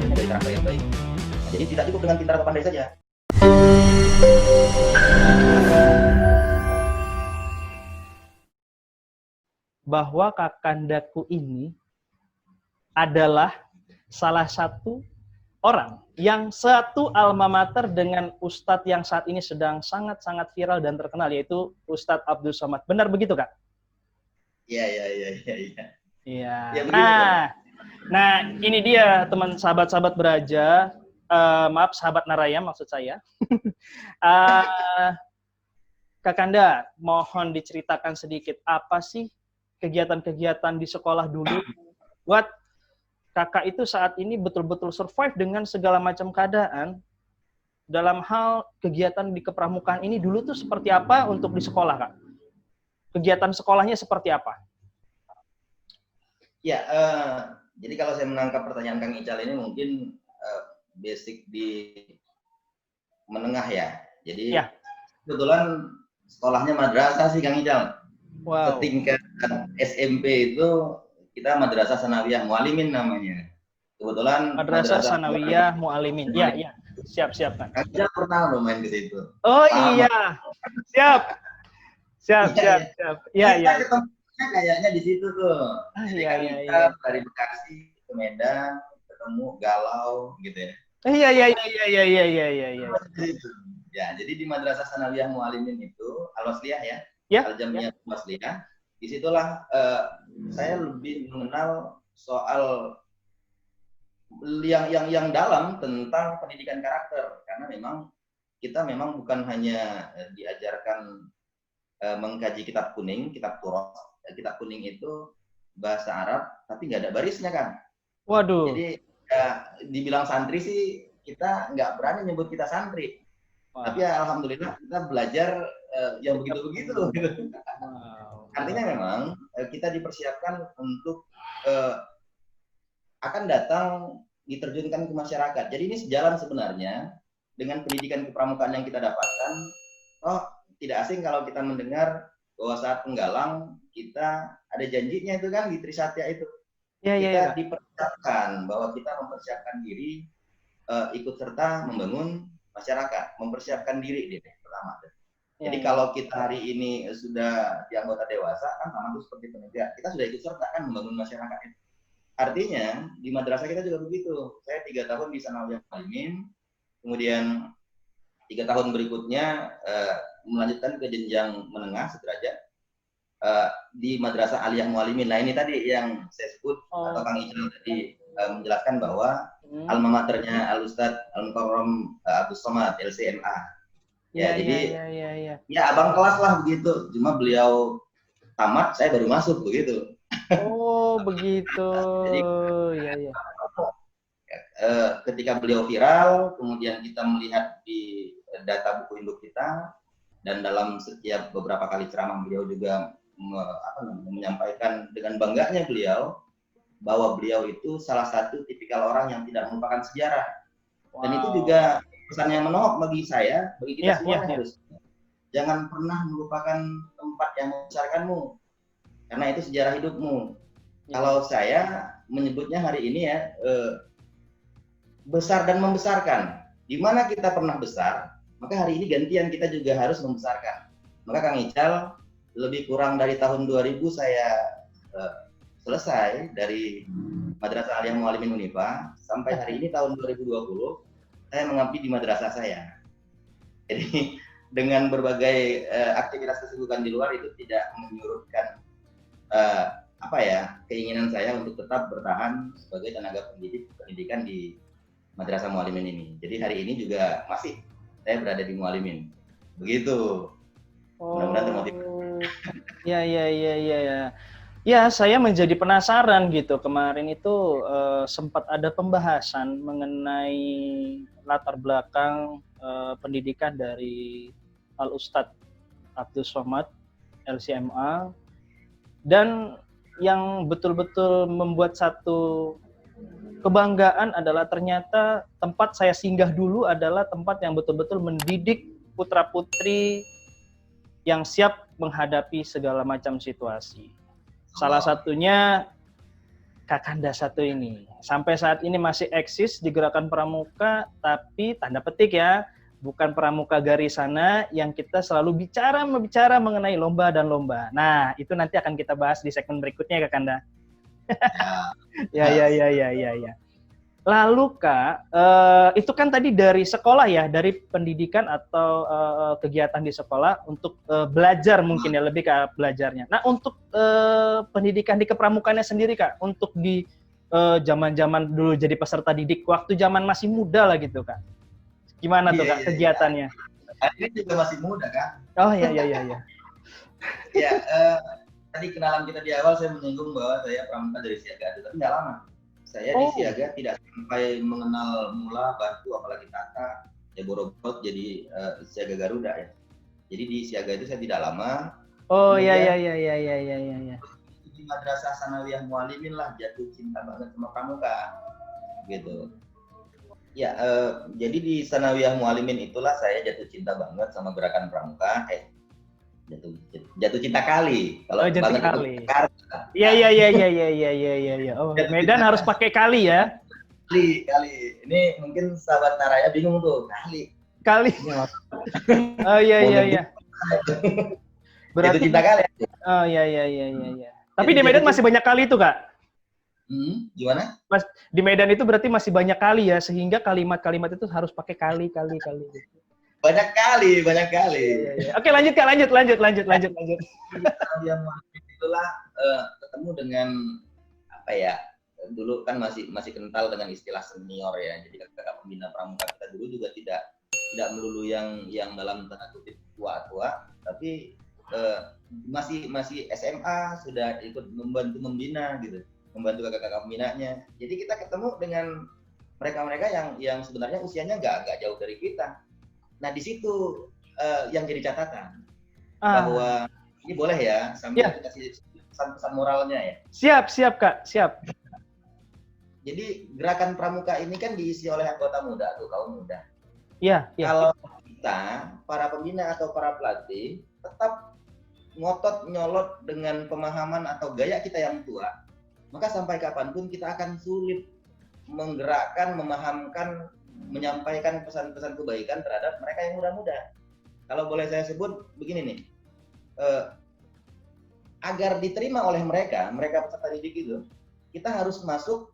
lahirnya dari karakter yang baik. Nah, jadi tidak cukup dengan pintar atau pandai saja. Bahwa Kakandaku ini adalah salah satu orang yang satu alma mater dengan Ustadz yang saat ini sedang sangat-sangat viral dan terkenal, yaitu Ustadz Abdul Somad. Benar begitu, Kak? Iya. Iya. Ya, begitu, Nah, ini dia teman sahabat-sahabat Beraja. Maaf, sahabat Naraya maksud saya. Kakanda, mohon diceritakan sedikit apa sih kegiatan-kegiatan di sekolah dulu buat kakak itu saat ini betul-betul survive dengan segala macam keadaan. Dalam hal kegiatan di kepramukaan ini dulu tuh seperti apa untuk di sekolah, Kak? Kegiatan sekolahnya seperti apa? Ya, jadi kalau saya menangkap pertanyaan Kang Ical ini mungkin basic di menengah ya. Jadi ya. Kebetulan sekolahnya madrasah sih Kang Ical. Wow. Setingkat SMP itu kita Madrasah Sanawiyah Mualimin namanya. Kebetulan Madrasah Sanawiyah Mualimin. Iya. Siap Kang. Kang Ical pernah main ke situ. Oh iya. Siap. Iya. Ketemunya kayaknya di situ tuh. Iya. Dari Bekasi ke Medan ketemu Galau gitu ya. Iya. Ya, jadi di Madrasah Sanawiyah Mualimin itu Al-Wasliyah ya. Al-Jamiyah Wasliyah. Disitulah saya lebih mengenal soal yang dalam tentang pendidikan karakter, karena kita memang bukan hanya diajarkan mengkaji kitab kuning, kitab Turas. Kitab kuning itu bahasa Arab tapi nggak ada barisnya kan. Waduh. Jadi dibilang santri sih kita nggak berani nyebut kita santri. Wow. Tapi ya, alhamdulillah kita belajar yang begitu-begitu. Wow. Artinya memang kita dipersiapkan untuk akan datang diterjunkan ke masyarakat. Jadi ini sejalan sebenarnya dengan pendidikan kepramukaan yang kita dapatkan. Tidak asing kalau kita mendengar bahwa saat penggalang kita ada janjinya itu kan di Trisatya itu. Kita dipersiapkan bahwa kita mempersiapkan diri ikut serta membangun masyarakat, mempersiapkan diri pertama. Jadi kalau kita hari ini sudah di anggota dewasa kan sama itu seperti penegak, kita sudah ikut serta kan membangun masyarakat itu. Artinya di madrasah kita juga begitu. Saya 3 tahun di Sanawiyah Mualimin, kemudian 3 tahun berikutnya melanjutkan ke jenjang menengah sederajat di Madrasah Aliyah Mualimin. Nah ini tadi yang saya sebut atau Kang Ical tadi menjelaskan bahwa alma maternya Al-Ustadz Al-Mukarram Abdul Somad LCMA. Ya abang kelas lah begitu. Cuma beliau tamat, saya baru masuk begitu. Oh begitu. Jadi, ketika beliau viral, kemudian kita melihat di data buku induk kita, dan dalam setiap beberapa kali ceramah beliau juga menyampaikan dengan bangganya beliau bahwa beliau itu salah satu tipikal orang yang tidak melupakan sejarah. Dan itu juga pesan yang menohok bagi saya, bagi kita semua harus jangan pernah melupakan tempat yang membesarkanmu, karena itu sejarah hidupmu. Kalau saya menyebutnya hari ini ya, besar dan membesarkan. Di mana kita pernah besar, maka hari ini gantian kita juga harus membesarkan. Maka Kang Ical, lebih kurang dari tahun 2000 saya selesai dari Madrasah Aliyah Mualimin Unifa, sampai hari ini tahun 2020 saya mengabdi di madrasah saya. Jadi dengan berbagai aktivitas kesibukan di luar itu tidak menyurutkan keinginan saya untuk tetap bertahan sebagai tenaga pendidikan di Madrasah Mualimin ini. Jadi hari ini juga masih saya berada di Mualimin. Begitu. Mudah-mudahan termotivasi. Ya. Ya, saya menjadi penasaran gitu. Kemarin itu sempat ada pembahasan mengenai latar belakang pendidikan dari Al-Ustadz Abdul Somad LCMA, dan yang betul-betul membuat satu kebanggaan adalah ternyata tempat saya singgah dulu adalah tempat yang betul-betul mendidik putra-putri yang siap menghadapi segala macam situasi. Salah satunya Kakanda satu ini. Sampai saat ini masih eksis di Gerakan Pramuka, tapi tanda petik ya, bukan pramuka garisana yang kita selalu bicara mengenai lomba dan lomba. Nah, itu nanti akan kita bahas di segmen berikutnya, Kakanda. Ya. Ya. Lalu Kak, itu kan tadi dari sekolah ya, dari pendidikan atau kegiatan di sekolah untuk belajar mungkin ya, lebih ke belajarnya. Nah untuk pendidikan di kepramukannya sendiri Kak, untuk di zaman-zaman dulu jadi peserta didik, waktu zaman masih muda lah gitu Kak. Gimana tuh Kak kegiatannya? Ini juga masih muda Kak. Oh iya. Ya, tadi kenalan kita di awal saya menyinggung bahwa saya pramuka dari Siaga, tapi nggak lama. Saya di Siaga tidak sampai mengenal mula batu apalagi tata, ya boro-boro jadi Siaga Garuda ya. Jadi di Siaga itu saya tidak lama. Oh iya. Di Madrasah Sanawiyah Mualimin lah jatuh cinta banget sama pramuka, gitu. Ya, jadi di Sanawiyah Mualimin itulah saya jatuh cinta banget sama gerakan pramuka. Jatuh cinta kali. Kalau jatuh kali. Iya. Oh, Medan harus pakai kali ya. Kali. Ini mungkin sahabat Naraya bingung tuh, kali. Oh iya. Berarti jatuh cinta kali. Oh iya. Tapi di Medan masih banyak kali itu, Kak? Gimana? Mas, di Medan itu berarti masih banyak kali ya, sehingga kalimat-kalimat itu harus pakai kali. Banyak kali. Iya. Oke, lanjut Kak, lanjut. Itulah ketemu dengan apa ya? Dulu kan masih kental dengan istilah senior ya. Jadi kakak pembina pramuka kita dulu juga tidak melulu yang dalam tanda kutip tua-tua, tapi masih SMA sudah ikut membantu membina gitu, membantu kakak-kakak pembinanya. Jadi kita ketemu dengan mereka-mereka yang sebenarnya usianya nggak jauh dari kita. Nah di situ yang jadi catatan bahwa ini boleh ya sambil kasih pesan moralnya ya. Siap Kak, siap. Jadi gerakan pramuka ini kan diisi oleh anggota muda tuh, kaum muda. Iya. Kalau kita para pembina atau para pelatih tetap ngotot nyolot dengan pemahaman atau gaya kita yang tua, maka sampai kapanpun kita akan sulit menggerakkan, memahamkan, menyampaikan pesan-pesan kebaikan terhadap mereka yang muda-muda. Kalau boleh saya sebut begini nih, agar diterima oleh mereka peserta didik itu, kita harus masuk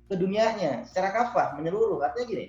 ke dunianya secara kafah, menyeluruh. Artinya gini,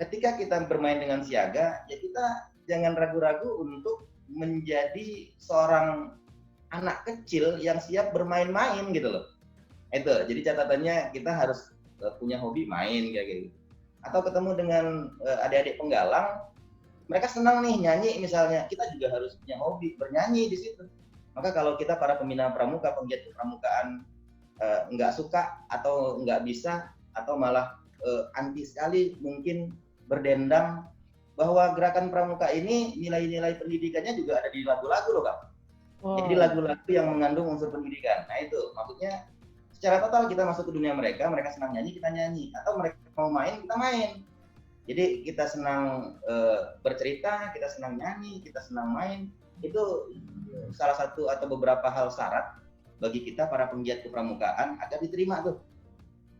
ketika kita bermain dengan Siaga, ya kita jangan ragu-ragu untuk menjadi seorang anak kecil yang siap bermain-main gitu loh. Itu, jadi catatannya kita harus punya hobi main kayak gitu. Atau ketemu dengan adik-adik penggalang, mereka senang nih nyanyi misalnya, kita juga harus punya hobi bernyanyi di situ. Maka kalau kita para pembina pramuka, penggiat kepramukaan nggak suka atau nggak bisa atau malah anti sekali mungkin berdendam bahwa gerakan pramuka ini nilai-nilai pendidikannya juga ada di lagu-lagu loh Kak. Jadi lagu-lagu yang mengandung unsur pendidikan. Nah itu maksudnya secara total kita masuk ke dunia mereka senang nyanyi, kita nyanyi. Atau mereka mau main, kita main. Jadi kita senang bercerita, kita senang nyanyi, kita senang main. Itu salah satu atau beberapa hal syarat bagi kita para penggiat kepramukaan agar diterima tuh.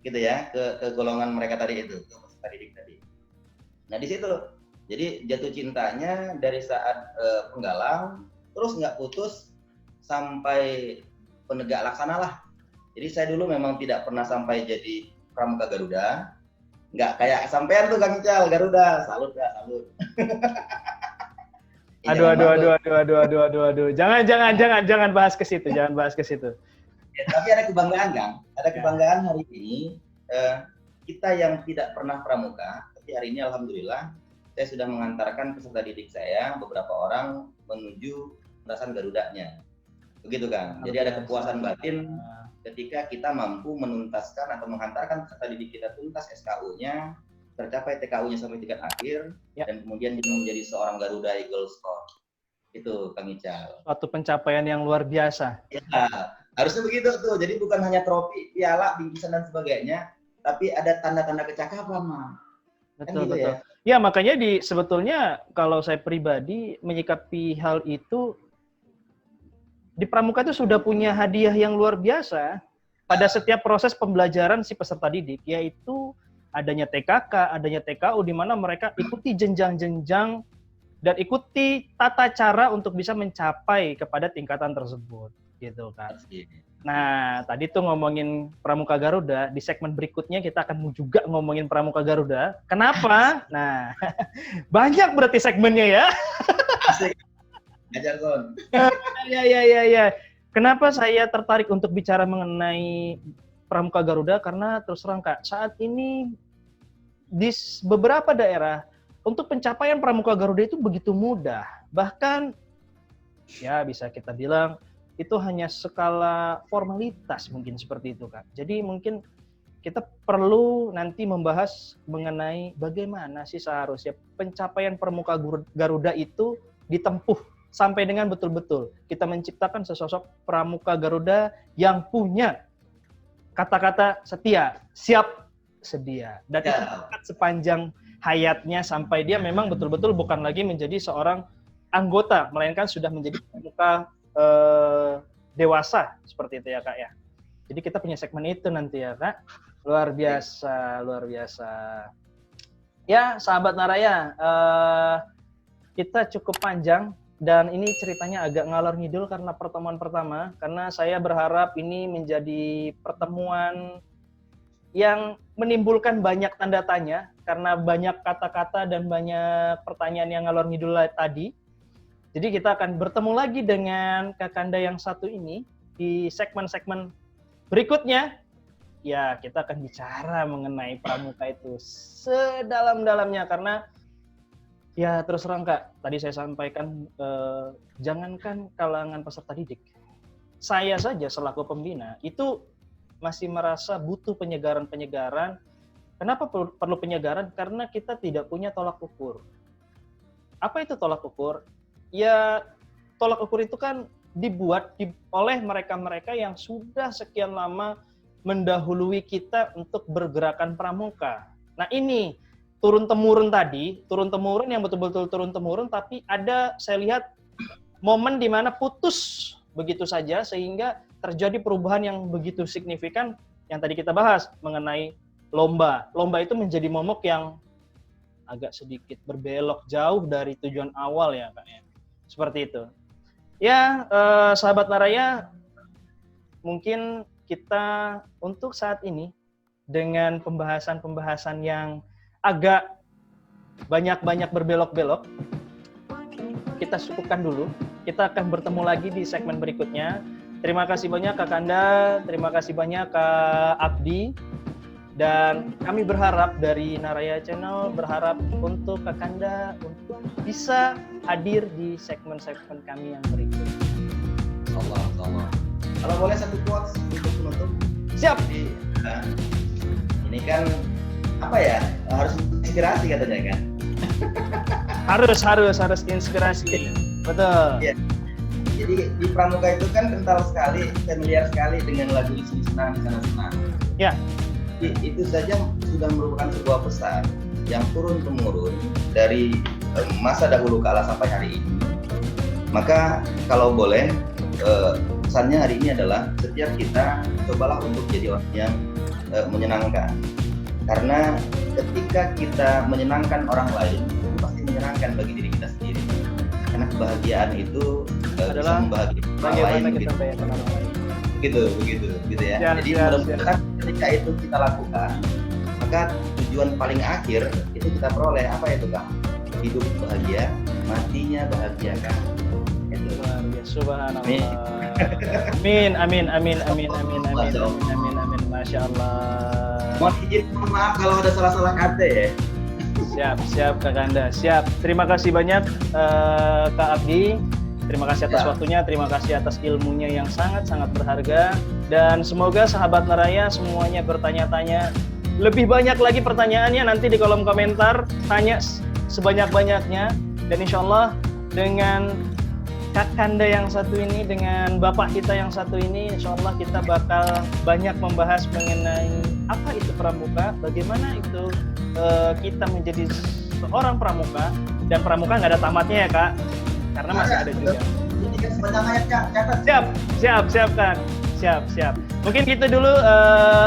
Gitu ya, ke golongan mereka tadi itu, ke peserta didik tadi. Nah di situ, jadi jatuh cintanya dari saat penggalang, terus nggak putus sampai penegak laksana lah. Jadi saya dulu memang tidak pernah sampai jadi pramuka Garuda, nggak kayak sampean tuh Kang Ical Garuda, salut. Aduh. Jangan bahas ke situ, Ya, tapi ada kebanggaan Kang, kebanggaan hari ini kita yang tidak pernah pramuka, tapi hari ini alhamdulillah saya sudah mengantarkan peserta didik saya beberapa orang menuju lintasan Garudanya. Begitu Kang. Jadi ada kepuasan batin ketika kita mampu menuntaskan atau menghantarkan peserta didik kita tuntas SKU-nya, tercapai TKU-nya sampai tingkat akhir, dan kemudian dia menjadi seorang Garuda Eagle Scout. Itu Kang Ical. Suatu pencapaian yang luar biasa. Ya, harusnya begitu tuh. Jadi bukan hanya trofi, piala, bingkisan dan sebagainya, tapi ada tanda-tanda kecakapan, Mas. Betul. Ya, makanya sebetulnya kalau saya pribadi menyikapi hal itu, di pramuka itu sudah punya hadiah yang luar biasa. pada setiap proses pembelajaran si peserta didik, yaitu adanya TKK, adanya TKU, di mana mereka ikuti jenjang-jenjang dan ikuti tata cara untuk bisa mencapai kepada tingkatan tersebut, gitu kan. Nah, tadi tuh ngomongin Pramuka Garuda, di segmen berikutnya kita akan juga ngomongin Pramuka Garuda. Kenapa? Nah, banyak berarti segmennya ya. Asik. Ngajar Son. Ya. Kenapa saya tertarik untuk bicara mengenai Pramuka Garuda? Karena terus terang Kak, saat ini di beberapa daerah untuk pencapaian Pramuka Garuda itu begitu mudah. Bahkan ya bisa kita bilang itu hanya skala formalitas mungkin seperti itu Kak. Jadi mungkin kita perlu nanti membahas mengenai bagaimana sih seharusnya pencapaian Pramuka Garuda itu ditempuh sampai dengan betul-betul kita menciptakan sesosok Pramuka Garuda yang punya kata-kata setia, siap, sedia. Dan itu sepanjang hayatnya sampai dia memang betul-betul bukan lagi menjadi seorang anggota, melainkan sudah menjadi pramuka dewasa seperti itu ya Kak ya. Jadi kita punya segmen itu nanti ya Kak. Luar biasa. Ya sahabat Naraya, kita cukup panjang dan ini ceritanya agak ngalor ngidul karena pertemuan pertama, karena saya berharap ini menjadi pertemuan yang menimbulkan banyak tanda tanya karena banyak kata-kata dan banyak pertanyaan yang ngalor ngidul tadi. Jadi kita akan bertemu lagi dengan Kakanda yang satu ini di segmen-segmen berikutnya. Ya, kita akan bicara mengenai pramuka itu sedalam-dalamnya karena ya terus terang Kak, tadi saya sampaikan jangankan kalangan peserta didik. Saya saja selaku pembina itu masih merasa butuh penyegaran-penyegaran. Kenapa perlu penyegaran? Karena kita tidak punya tolak ukur. Apa itu tolak ukur? Ya, tolak ukur itu kan dibuat oleh mereka-mereka yang sudah sekian lama mendahului kita untuk bergerakan pramuka. Nah ini turun-temurun yang betul-betul turun-temurun, tapi ada saya lihat momen di mana putus begitu saja sehingga terjadi perubahan yang begitu signifikan yang tadi kita bahas mengenai lomba. Lomba itu menjadi momok yang agak sedikit berbelok jauh dari tujuan awal ya Kak ya. Seperti itu. Ya, sahabat Naraya, mungkin kita untuk saat ini dengan pembahasan-pembahasan yang agak banyak berbelok-belok, kita cukupkan dulu. Kita akan bertemu lagi di segmen berikutnya. Terima kasih banyak Kakanda, terima kasih banyak Kak Abdi, dan kami berharap dari Naraya Channel berharap untuk Kakanda untuk bisa hadir di segmen-segmen kami yang berikut. Allah. Kalau boleh satu quotes untuk penutup. Siap. Jadi, ini kan apa ya, harus inspirasi katanya kan. harus inspirasi. Betul. Ya. Jadi di pramuka itu kan kental sekali, familiar sekali dengan lagu di sini senang, di sana senang. Ya. Itu saja sudah merupakan sebuah pesan yang turun temurun dari masa dahulu kala sampai hari ini. Maka kalau boleh pesannya hari ini adalah setiap kita cobalah untuk jadi orang yang menyenangkan. Karena ketika kita menyenangkan orang lain, itu pasti menyenangkan bagi diri kita sendiri. Karena kebahagiaan itu adalah bisa membahagiakan orang lain gitu ya. Jadi mudah-mudahan ketika itu kita lakukan, maka tujuan paling akhir itu kita peroleh apa itu Kak? Hidup bahagia, matinya bahagia kan. Itu. Subhanallah. Amin. Masya Allah. Mohon izin, maaf kalau ada salah-salah kata ya. Siap Kakanda. Siap. Terima kasih banyak Kak Abdi. Terima kasih atas waktunya, terima kasih atas ilmunya yang sangat-sangat berharga. Dan semoga sahabat Naraya semuanya bertanya-tanya. Lebih banyak lagi pertanyaannya nanti di kolom komentar. Tanya sebanyak-banyaknya. Dan insya Allah dengan Kakanda yang satu ini, dengan Bapak kita yang satu ini, insya Allah kita bakal banyak membahas mengenai apa itu pramuka, bagaimana itu kita menjadi seorang pramuka. Dan pramuka nggak ada tamatnya ya Kak. Karena masih ada juga. Ini kan sepanjang hayat Kak, catat. Siap Kak. Siap. Mungkin gitu dulu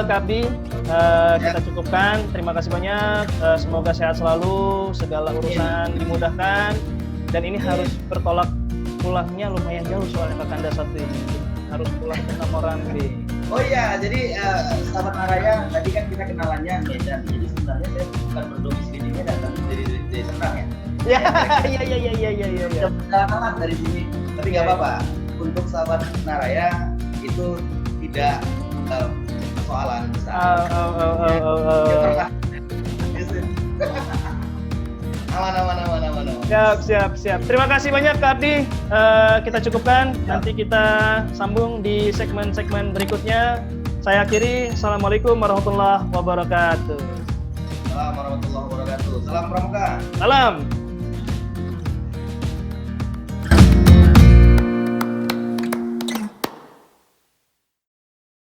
Kak Abdi. Kita cukupkan. Terima kasih banyak. Semoga sehat selalu, segala urusan dimudahkan. Dan ini harus bertolak pulangnya lumayan jauh soalnya Kakanda satu ini. Harus pulang ke Tamorambe. Oh iya, jadi sahabat Naraya, tadi kan kita kenalannya Medan. Jadi sebenarnya saya bukan berdomisili di Medan, tapi dari Serang ya. Iya. Jalan dari sini, tapi nggak apa-apa. Untuk sahabat Naraya itu tidak persoalan besar. Aman. Siap. Terima kasih banyak Kak Abdi. Kita cukupkan. Nanti kita sambung di segmen-segmen berikutnya. Saya akhiri. Assalamualaikum warahmatullahi wabarakatuh. Assalamualaikum warahmatullahi wabarakatuh. Salam Pramuka. Salam.